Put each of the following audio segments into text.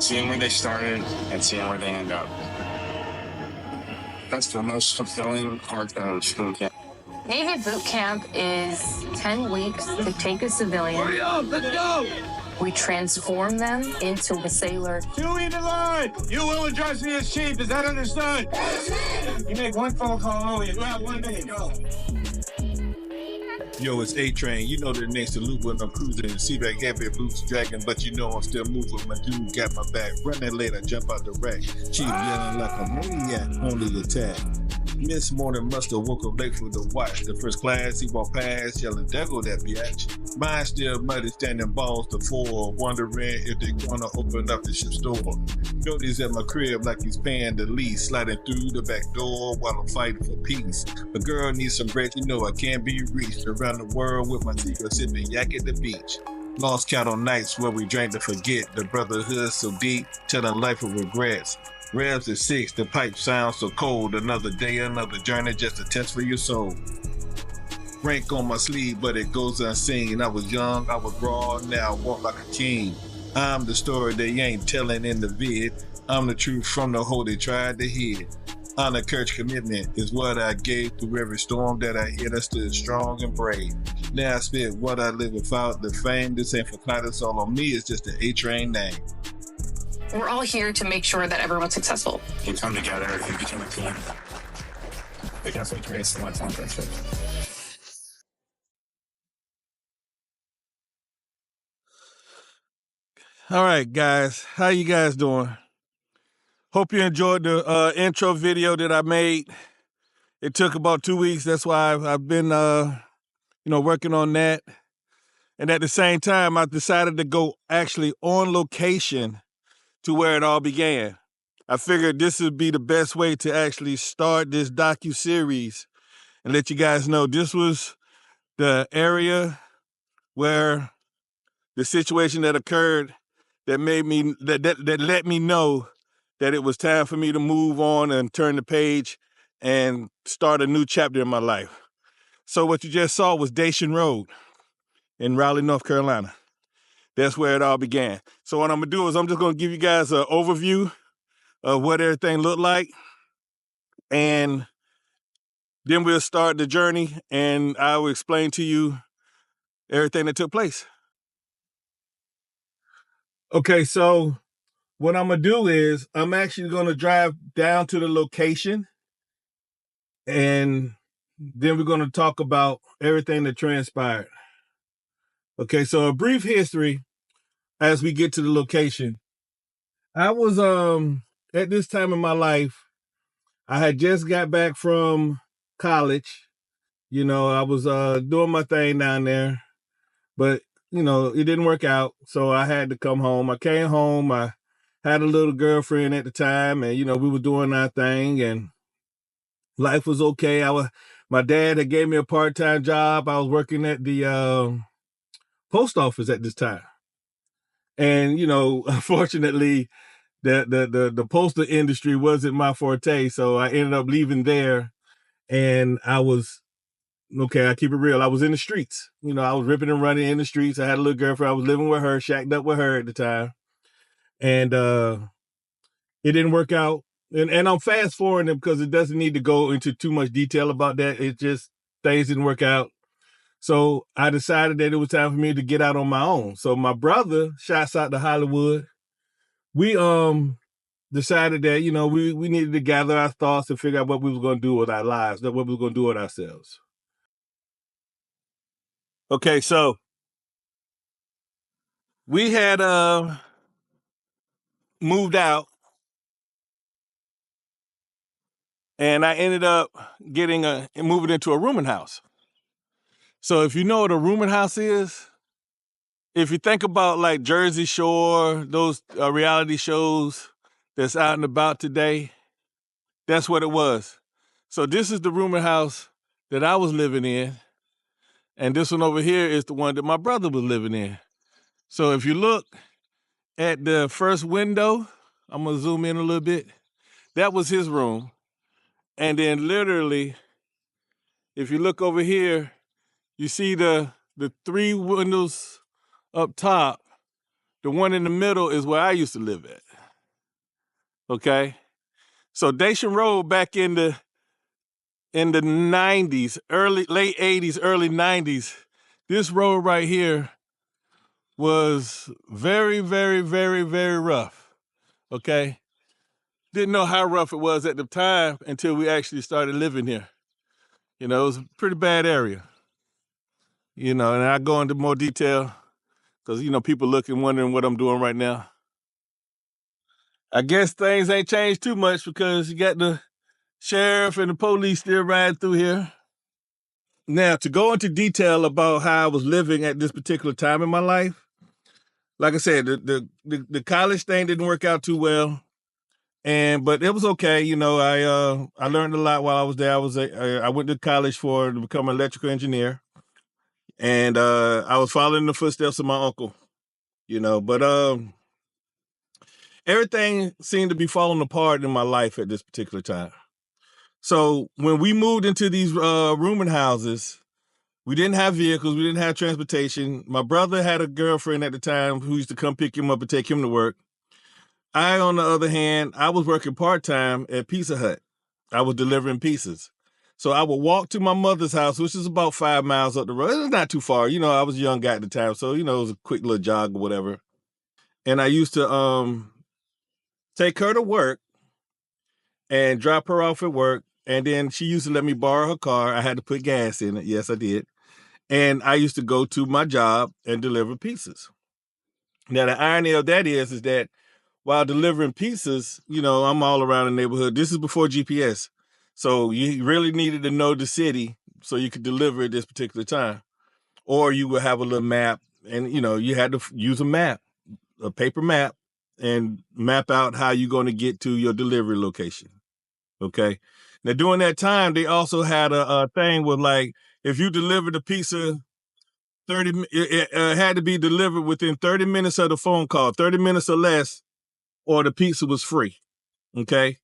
seeing where they started and seeing where they end up. That's the most fulfilling part of boot camp. Navy boot camp is 10 weeks to take a civilian. Hurry up, let's go! We transform them into a sailor. You in the line! You will address me as chief, is that understood? You make one phone call only, you have 1 minute, go. Yo, it's A-Train. You know the next salute when I'm cruising. See that heavy boots dragging, but you know I'm still moving. My dude got my back. Running late, I jump out the rack. Chief yelling like a maniac, only attack. Miss Morning must have woke up late for the watch. The first class, he walked past, yelling, there go that bitch. Mine still muddy, standing balls to four, wondering if they're gonna open up the ship's door. Jody's at my crib like he's paying the lease, sliding through the back door while I'm fighting for peace. The girl needs some bread, you know I can't be reached. Around the world with my secret, sipping yak at the beach. Lost count on nights where we drank to forget the brotherhood so deep, telling life of regrets. Revs at 6, the pipe sounds so cold. Another day, another journey, just a test for your soul. Rank on my sleeve, but it goes unseen. I was young, I was raw, now I walk like a king. I'm the story they ain't telling in the vid. I'm the truth from the hole they tried to hide. Honor, courage, commitment is what I gave through every storm that I hit. I stood strong and brave. Now I spit what I live without the fame. This ain't for clout, it's all on me. It's just the A-Train name. We're all here to make sure that everyone's successful. You come together and become a team. It definitely creates a lifelong friendship. All right, guys. How you guys doing? Hope you enjoyed the intro video that I made. It took about 2 weeks. That's why I've been, working on that. And at the same time, I decided to go actually on location to where it all began. I figured this would be the best way to actually start this docu-series and let you guys know this was the area where the situation that occurred that made me, that let me know that it was time for me to move on and turn the page and start a new chapter in my life. So what you just saw was Dacian Road in Raleigh, North Carolina. That's where it all began. So what I'm gonna do is I'm just gonna give you guys an overview of what everything looked like. And then we'll start the journey and I will explain to you everything that took place. Okay, so what I'm gonna do is I'm actually gonna drive down to the location and then we're gonna talk about everything that transpired. Okay, so a brief history as we get to the location. I was, at this time in my life, I had just got back from college. You know, I was doing my thing down there, but, it didn't work out, so I had to come home. I came home, I had a little girlfriend at the time, and, we were doing our thing, and life was okay. My dad had gave me a part-time job. I was working at the post office at this time. And, unfortunately, the postal industry wasn't my forte, so I ended up leaving there, and I was, I keep it real, I was in the streets. I was ripping and running in the streets. I had a little girlfriend. I was living with her, shacked up with her at the time, and it didn't work out. And I'm fast forwarding it because it doesn't need to go into too much detail about that. It just, things didn't work out. So I decided that it was time for me to get out on my own. So my brother, shouts out to Hollywood, we decided that, we needed to gather our thoughts and figure out what we was going to do with our lives, what we was going to do with ourselves. Okay, so we had moved out, and I ended up moving into a rooming house. So if you know what a rooming house is, if you think about like Jersey Shore, those reality shows that's out and about today, that's what it was. So this is the rooming house that I was living in, and this one over here is the one that my brother was living in. So if you look at the first window, I'm gonna zoom in a little bit, that was his room. And then literally, if you look over here, you see the 3 windows up top. The one in the middle is where I used to live at. Okay. So Dacian Road back in the 90s, late 80s, early 90s, this road right here was very, very, very, very rough. Okay. Didn't know how rough it was at the time until we actually started living here. You know, it was a pretty bad area. You know, and I'll go into more detail because, you know, people looking, wondering what I'm doing right now. I guess things ain't changed too much because you got the sheriff and the police still riding through here. Now, to go into detail about how I was living at this particular time in my life, like I said, the college thing didn't work out too well. But it was okay, you know. I learned a lot while I was there. I went to college to become an electrical engineer, and I was following the footsteps of my uncle, you know. But everything seemed to be falling apart in my life at this particular time. So when we moved into these rooming houses, we didn't have vehicles, we didn't have transportation. My brother had a girlfriend at the time who used to come pick him up and take him to work. I, on the other hand, I was working part-time at Pizza Hut. I was delivering pizzas. So I would walk to my mother's house, which is about 5 miles up the road. It was not too far. You know, I was a young guy at the time, so, you know, it was a quick little jog or whatever. And I used to take her to work and drop her off at work. And then she used to let me borrow her car. I had to put gas in it. Yes, I did. And I used to go to my job and deliver pizzas. Now, the irony of that is that while delivering pizzas, you know, I'm all around the neighborhood. This is before GPS. So you really needed to know the city so you could deliver at this particular time. Or you would have a little map and, you know, you had to use a map, a paper map, and map out how you're going to get to your delivery location. Okay. Now, during that time, they also had a thing with, like, if you delivered the pizza, it had to be delivered within 30 minutes of the phone call, 30 minutes or less, or the pizza was free. Okay.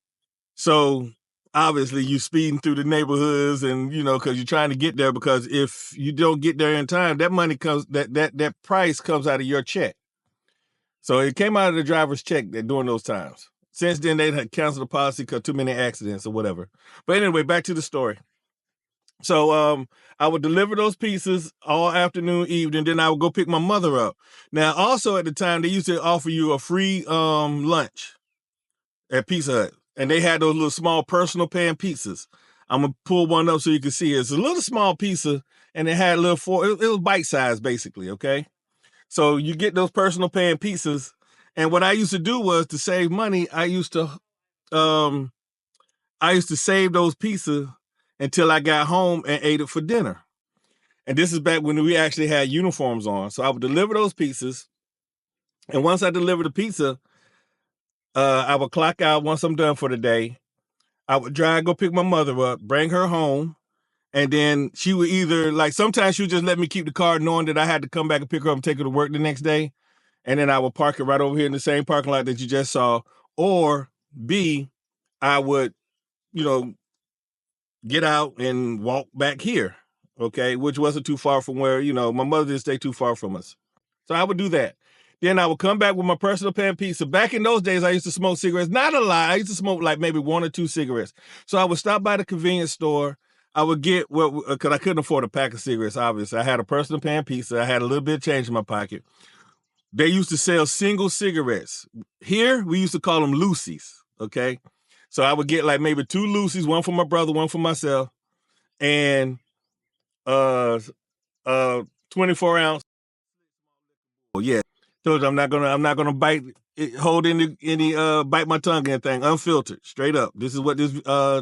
So obviously you speeding through the neighborhoods and, you know, because you're trying to get there, because if you don't get there in time, that money comes, that price comes out of your check. So it came out of the driver's check during those times. Since then, they had canceled the policy because too many accidents or whatever. But anyway, back to the story. So I would deliver those pizzas all afternoon, evening. Then I would go pick my mother up. Now, also at the time, they used to offer you a free lunch at Pizza Hut. And they had those little small personal pan pizzas. I'm going to pull one up so you can see it. It's a little small pizza, and it had a little it was bite size, basically, okay? So you get those personal pan pizzas. And what I used to do was, to save money, I used to save those pizzas until I got home and ate it for dinner. And this is back when we actually had uniforms on. So I would deliver those pizzas. And once I delivered the pizza, I would clock out once I'm done for the day. I would drive, go pick my mother up, bring her home. And then she would either, like, sometimes she would just let me keep the car knowing that I had to come back and pick her up and take her to work the next day. And then I would park it right over here in the same parking lot that you just saw. Or B, I would, you know, get out and walk back here, okay, which wasn't too far from where, you know, my mother didn't stay too far from us. So I would do that. Then I would come back with my personal pan pizza. Back in those days, I used to smoke cigarettes. Not a lot. I used to smoke like maybe 1 or 2 cigarettes. So I would stop by the convenience store. I would get, because I couldn't afford a pack of cigarettes, obviously. I had a personal pan pizza. I had a little bit of change in my pocket. They used to sell single cigarettes. Here, we used to call them Lucy's, okay? So I would get like maybe 2 Lucy's, one for my brother, one for myself, and 24 ounce. Oh yeah, told you I'm not gonna bite my tongue or anything. Unfiltered, straight up. This is what this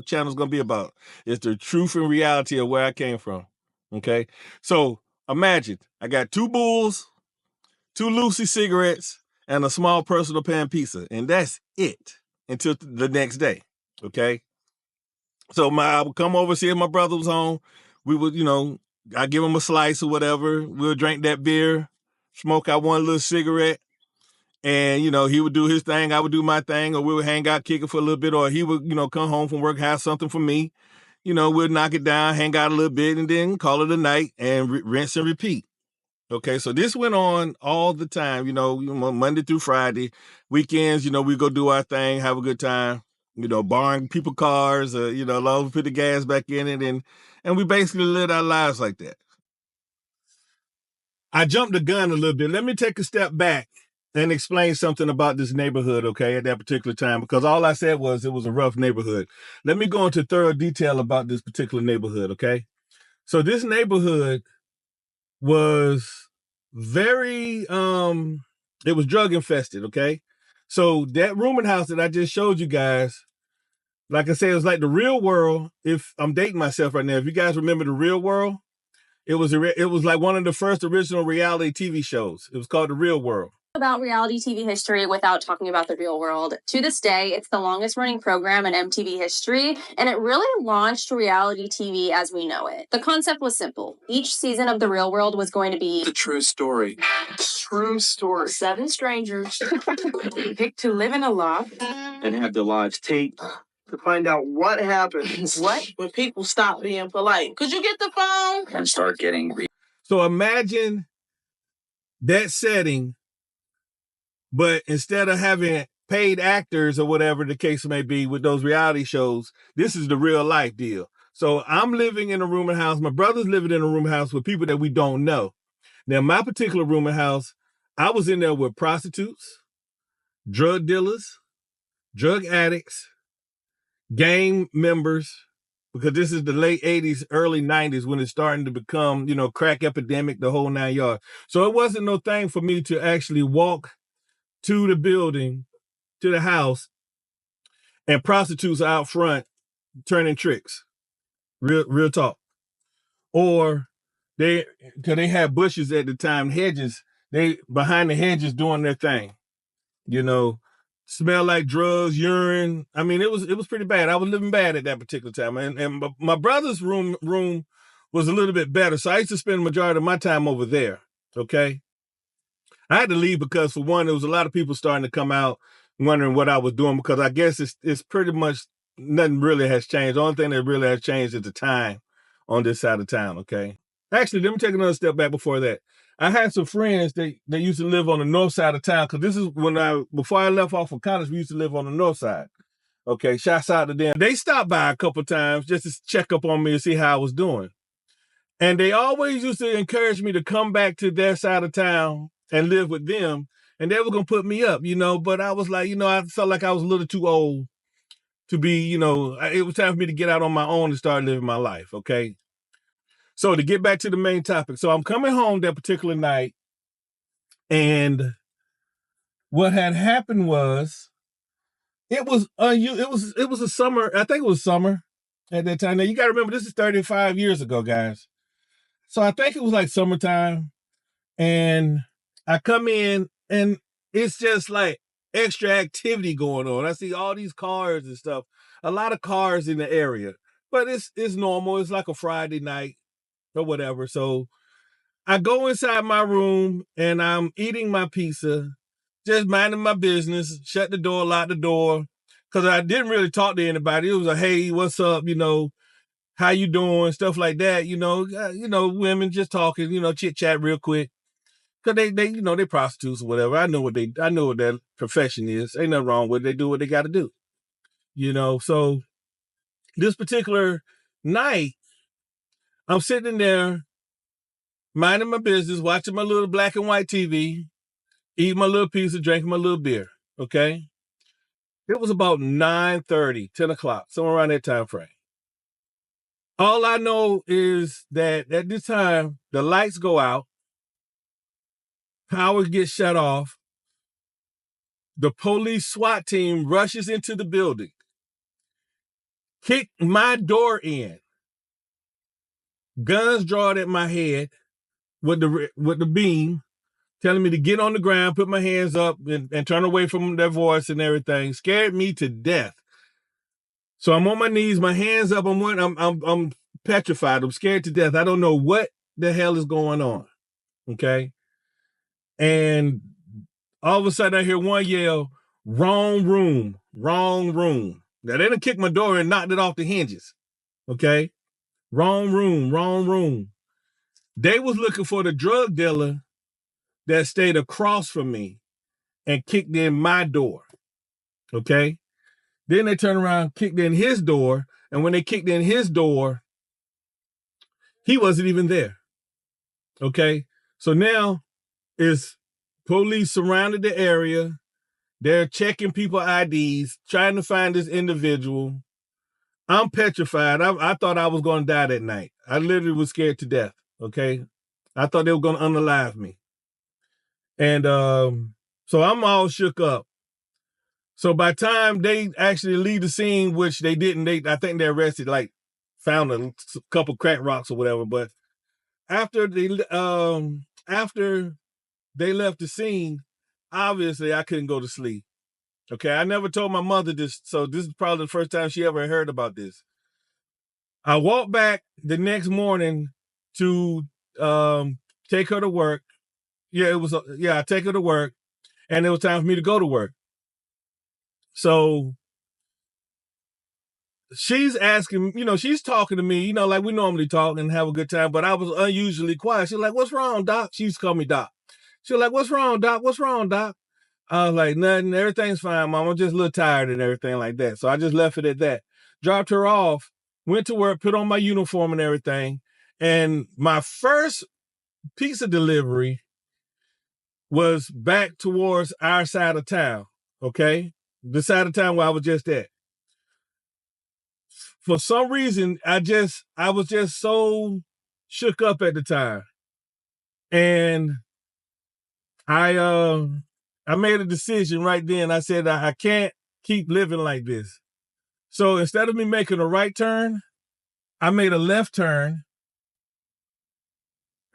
channel's gonna be about. It's the truth and reality of where I came from. Okay, so imagine I got 2 Bulls, 2 Lucy cigarettes, and a small personal pan pizza, and that's it until the next day. Okay, so I would come over, see if my brother was home. We would, you know, I'd give him a slice or whatever. We'll drink that beer, smoke out one little cigarette, and, you know, he would do his thing, I would do my thing, or we would hang out, kick it for a little bit, or he would, you know, come home from work, have something for me. You know, we'd knock it down, hang out a little bit, and then call it a night and rinse and repeat. Okay, so this went on all the time, Monday through Friday. Weekends, we go do our thing, have a good time, borrowing people cars, long as we put the gas back in it, and we basically lived our lives like that. I jumped the gun a little bit. Let me take a step back and explain something about this neighborhood, okay, at that particular time, because all I said was it was a rough neighborhood. Let me go into thorough detail about this particular neighborhood, okay? So this neighborhood was very, it was drug infested, okay? So that rooming house that I just showed you guys, like I said, it was like The Real World. If I'm dating myself right now, if you guys remember The Real World, it was like one of the first original reality TV shows. It was called The Real World. About reality TV history without talking about The Real World. To this day, it's the longest running program in MTV history, and it really launched reality TV as we know it. The concept was simple. Each season of The Real World was going to be the true story. True story. 7 strangers picked to live in a loft And have their lives taped to find out what happens when people stop being polite. Could you get the phone? And start getting So imagine that setting, but instead of having paid actors or whatever the case may be with those reality shows, this is the real life deal. So I'm living in a rooming house. My brother's living in a rooming house with people that we don't know. Now, my particular rooming house, I was in there with prostitutes, drug dealers, drug addicts, gang members, because this is the late 80s, early 90s when it's starting to become, crack epidemic, the whole 9 yards. So it wasn't no thing for me to actually walk to the building, to the house, and prostitutes out front turning tricks. Real talk. Or because they had bushes at the time, hedges, they behind the hedges doing their thing. Smell like drugs, urine. I mean, it was pretty bad. I was living bad at that particular time. And my brother's room was a little bit better. So I used to spend the majority of my time over there. Okay. I had to leave because, for one, there was a lot of people starting to come out wondering what I was doing, because I guess it's pretty much nothing really has changed. The only thing that really has changed is the time on this side of town, okay? Actually, let me take another step back before that. I had some friends that used to live on the north side of town, because this is before I left off of college, we used to live on the north side. Okay, shouts out to them. They stopped by a couple times just to check up on me and see how I was doing. And they always used to encourage me to come back to their side of town and live with them, and they were going to put me up, but I was like, I felt like I was a little too old to be, it was time for me to get out on my own and start living my life, okay? So to get back to the main topic, so I'm coming home that particular night, and what had happened was, it was a summer, I think it was summer at that time. Now, you got to remember, this is 35 years ago, guys. So I think it was like summertime, and I come in, and it's just like extra activity going on. I see all these cars and stuff, a lot of cars in the area, but it's normal. It's like a Friday night or whatever. So I go inside my room, and I'm eating my pizza, just minding my business, shut the door, lock the door, because I didn't really talk to anybody. It was a, hey, what's up, how you doing, stuff like that, women just talking, chit chat real quick. Cause they prostitutes or whatever. I know what their profession is. Ain't nothing wrong with it. They do what they got to do. So this particular night, I'm sitting there minding my business, watching my little black and white TV, eating my little pizza, drinking my little beer. Okay. It was about 9:30, 10 o'clock, somewhere around that time frame. All I know is that at this time, the lights go out, power gets shut off. The police SWAT team rushes into the building, kick my door in, guns drawn at my head with the beam, telling me to get on the ground, put my hands up, and turn away from their voice and everything. Scared me to death. So I'm on my knees, my hands up. I'm petrified. I'm scared to death. I don't know what the hell is going on. Okay. And all of a sudden I hear one yell, wrong room, wrong room. Now they done kicked my door and knocked it off the hinges. Okay. Wrong room, wrong room. They was looking for the drug dealer that stayed across from me and kicked in my door. Okay. Then they turned around, kicked in his door. And when they kicked in his door, he wasn't even there. Okay. So now it's police surrounded the area. They're checking people IDs, trying to find this individual. I'm petrified. I thought I was going to die that night. I literally was scared to death. Okay. I thought they were going to unalive me. And so I'm all shook up. So by the time they actually leave the scene, which they didn't, I think they arrested, like found a couple crack rocks or whatever. But after they left the scene, obviously I couldn't go to sleep. Okay, I never told my mother this, so this is probably the first time she ever heard about this. I walked back the next morning to take her to work. I take her to work, and it was time for me to go to work. So she's asking, she's talking to me, like we normally talk and have a good time, but I was unusually quiet. She's like, "What's wrong, Doc?" She used to call me Doc. She was like, "What's wrong, Doc? What's wrong, Doc?" I was like, "Nothing, everything's fine, Mom. I'm just a little tired and everything like that." So I just left it at that. Dropped her off, went to work, put on my uniform and everything. And my first pizza delivery was back towards our side of town, okay? The side of town where I was just at. For some reason, I was just so shook up at the time. And I made a decision right then. I said, I can't keep living like this. So instead of me making a right turn, I made a left turn.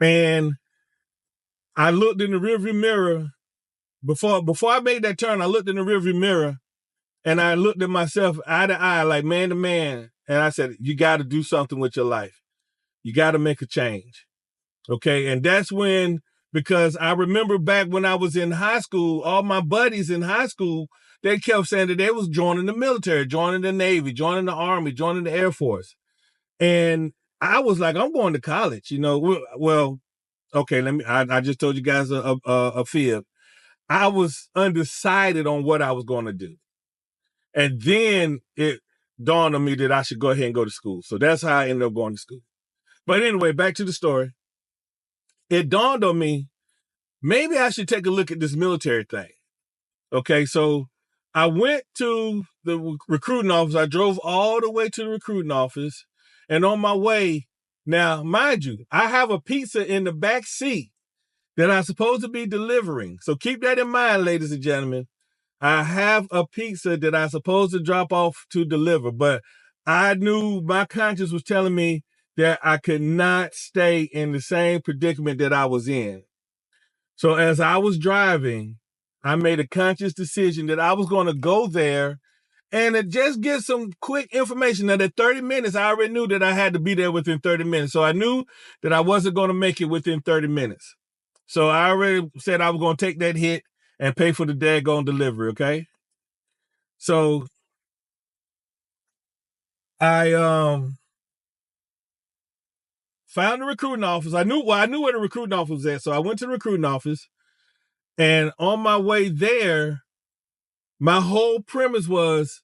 And I looked in the rearview mirror. Before I made that turn, I looked in the rearview mirror and I looked at myself eye to eye, like man to man. And I said, you got to do something with your life. You got to make a change. Okay. And that's when, because I remember back when I was in high school, all my buddies in high school, they kept saying that they was joining the military, joining the Navy, joining the Army, joining the Air Force. And I was like, I'm going to college, Well, okay, I just told you guys a fib. I was undecided on what I was going to do. And then it dawned on me that I should go ahead and go to school. So that's how I ended up going to school. But anyway, back to the story. It dawned on me, maybe I should take a look at this military thing. Okay, so I went to the recruiting office. I drove all the way to the recruiting office. And on my way, now, mind you, I have a pizza in the back seat that I'm supposed to be delivering. So keep that in mind, ladies and gentlemen. I have a pizza that I'm supposed to drop off to deliver, but I knew my conscience was telling me that I could not stay in the same predicament that I was in. So as I was driving, I made a conscious decision that I was going to go there and just get some quick information. Now, at 30 minutes, I already knew that I had to be there within 30 minutes. So I knew that I wasn't going to make it within 30 minutes. So I already said I was going to take that hit and pay for the daggone delivery, okay? So I found the recruiting office. I knew where the recruiting office was at. So I went to the recruiting office, and on my way there, my whole premise was,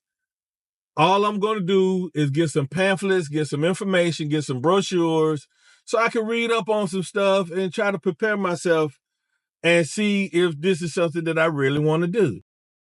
all I'm going to do is get some pamphlets, get some information, get some brochures, so I can read up on some stuff and try to prepare myself and see if this is something that I really want to do.